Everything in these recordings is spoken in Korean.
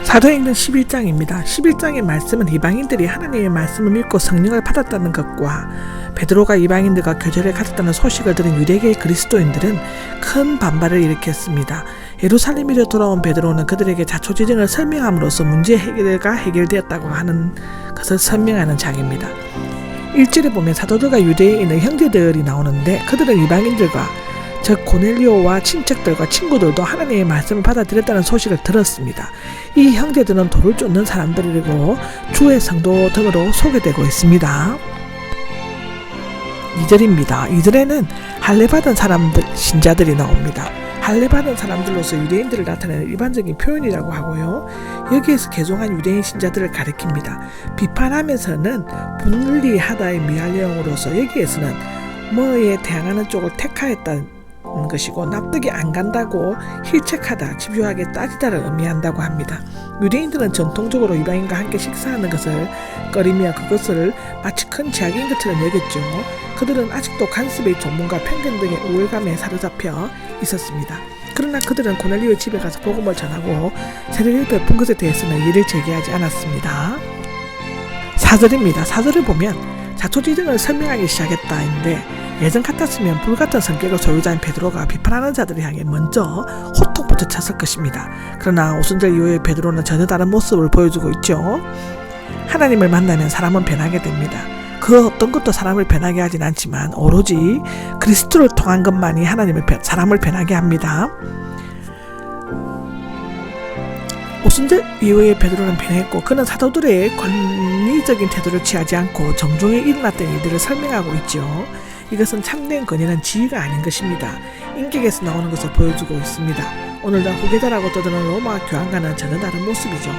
사도행전 11장입니다. 11장의 말씀은 이방인들이 하나님의 말씀을 믿고 성령을 받았다는 것과 베드로가 이방인들과 교제를 가졌다는 소식을 들은 유대계의 그리스도인들은 큰 반발을 일으켰습니다. 예루살렘으로 돌아온 베드로는 그들에게 자초지정을 설명함으로써 문제 해결가 해결되었다고 하는 것을 설명하는 장입니다. 1절에 보면 사도들과 유대인의 형제들이 나오는데 그들은 이방인들과 즉 고넬료와 친척들과 친구들도 하나님의 말씀을 받아들였다는 소식을 들었습니다. 이 형제들은 돌을 쫓는 사람들이고 주의 성도 등으로 소개되고 있습니다. 2절입니다. 2절에는 할례받은 사람들, 신자들이 나옵니다. 할례받은 사람들로서 유대인들을 나타내는 일반적인 표현이라고 하고요. 여기에서 개종한 유대인 신자들을 가리킵니다. 비판하면서는 분리하다의 미활용으로서 여기에서는 뭐에 대항하는 쪽을 택하였다는 것이고 납득이 안 간다고 힐책하다, 집요하게 따지다를 의미한다고 합니다. 유대인들은 전통적으로 이방인과 함께 식사하는 것을 꺼리며 그것을 마치 큰 제약인 것처럼 여겼죠. 그들은 아직도 간섭의 전문가 편견 등의 우월감에 사로잡혀 있었습니다. 그러나 그들은 고넬료의 집에 가서 복음을 전하고 세례를 베푼 것에 대해서는 이의를 제기하지 않았습니다. 4절입니다. 4절을 보면 자초지정을 설명하기 시작했다인데 예전 같았으면 불같은 성격의 소유자인 베드로가 비판하는 자들을 향해 먼저 호통부터 쳤을 것입니다. 그러나 5절 이후에 베드로는 전혀 다른 모습을 보여주고 있죠. 하나님을 만나면 사람은 변하게 됩니다. 그 어떤 것도 사람을 변하게 하진 않지만 오로지 그리스도를 통한 것만이 사람을 변하게 합니다. 5절 이후에 베드로는 변했고 그는 사도들의 권위적인 태도를 취하지 않고 정중에 일어났던 일들을 설명하고 있죠. 이것은 참된 권위는 지위가 아닌 것입니다. 인격에서 나오는 것을 보여주고 있습니다. 오늘날 후계자라고 떠드는 로마 교황과는 전혀 다른 모습이죠.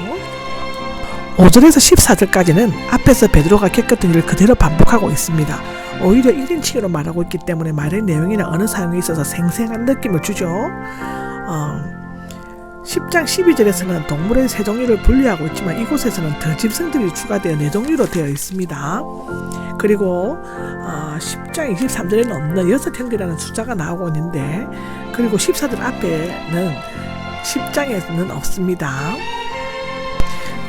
5절에서 14절까지는 앞에서 베드로가 겪었던 일을 그대로 반복하고 있습니다. 오히려 1인칭으로 말하고 있기 때문에 말의 내용이나 언어 사용에 있어서 생생한 느낌을 주죠. 10장 12절에서는 동물의 세 종류를 분리하고 있지만 이곳에서는 더 짐승들이 추가되어 네 종류로 되어 있습니다. 그리고 10장 23절에는 없는 6형제라는 숫자가 나오고 있는데 그리고 14절 앞에는 10장에는 없습니다.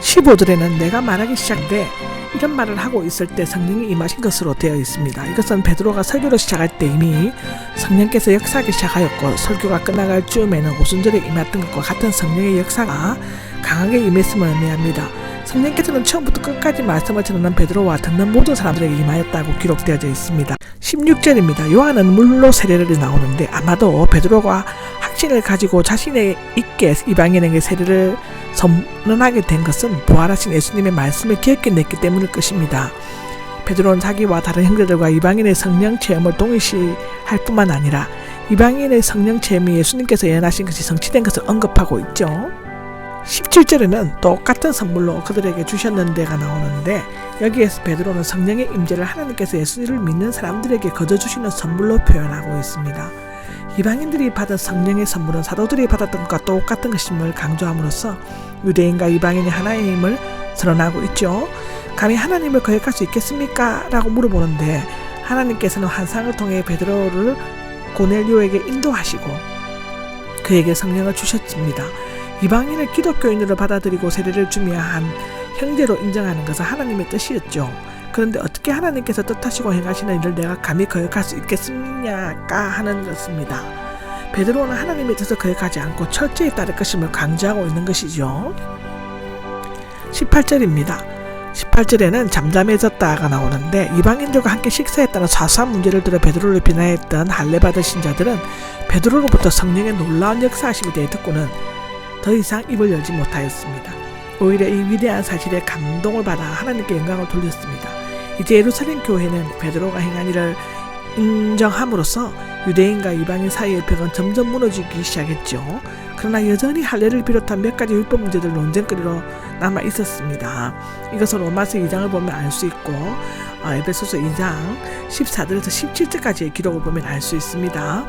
15절에는 내가 말하기 시작돼 이런 말을 하고 있을 때 성령이 임하신 것으로 되어 있습니다. 이것은 베드로가 설교를 시작할 때 이미 성령께서 역사하기 시작하였고 설교가 끝나갈 즈음에는 오순절에 임했던 것과 같은 성령의 역사가 강하게 임했음을 의미합니다. 성령께서는 처음부터 끝까지 말씀을 전하는 베드로와 듣는 모든 사람들에게 임하였다고 기록되어져 있습니다. 16절입니다. 요한은 물로 세례를 나오는데 아마도 베드로가 확신을 가지고 자신의 있게 이방인에게 세례를 선언하게 된 것은 부활하신 예수님의 말씀을 기억해 냈기 때문일 것입니다. 베드로는 자기와 다른 형제들과 이방인의 성령 체험을 동일시할 뿐만 아니라 이방인의 성령 체험이 예수님께서 예언하신 것이 성취된 것을 언급하고 있죠. 17절에는 똑같은 선물로 그들에게 주셨는데가 나오는데 여기에서 베드로는 성령의 임재를 하나님께서 예수님을 믿는 사람들에게 거저 주시는 선물로 표현하고 있습니다. 이방인들이 받은 성령의 선물은 사도들이 받았던 것과 똑같은 것임을 강조함으로써 유대인과 이방인이 하나님을 선언하고 있죠. 감히 하나님을 거역할 수 있겠습니까? 라고 물어보는데 하나님께서는 환상을 통해 베드로를 고넬료에게 인도하시고 그에게 성령을 주셨습니다. 이방인을 기독교인으로 받아들이고 세례를 주며 한 형제로 인정하는 것은 하나님의 뜻이었죠. 그런데 어떻게 하나님께서 뜻하시고 행하시는 일을 내가 감히 거역할 수 있겠느냐가 하는 것입니다. 베드로는 하나님의 뜻을 거역하지 않고 철저히 따를 것임을 강조하고 있는 것이죠. 18절입니다. 18절에는 잠잠해졌다가 나오는데 이방인들과 함께 식사했다는 사소한 문제를 들어 베드로를 비난했던 할례받은 신자들은 베드로로부터 성령의 놀라운 역사하심에 대해 듣고는 더 이상 입을 열지 못하였습니다. 오히려 이 위대한 사실에 감동을 받아 하나님께 영광을 돌렸습니다. 이제 예루살렘 교회는 베드로가 행한 일을 인정함으로써 유대인과 이방인 사이의 벽은 점점 무너지기 시작했죠. 그러나 여전히 할례를 비롯한 몇 가지 율법 문제들 논쟁거리로 남아 있었습니다. 이것은 로마서 2장을 보면 알 수 있고 에베소서 2장 14절에서 17절까지의 기록을 보면 알 수 있습니다.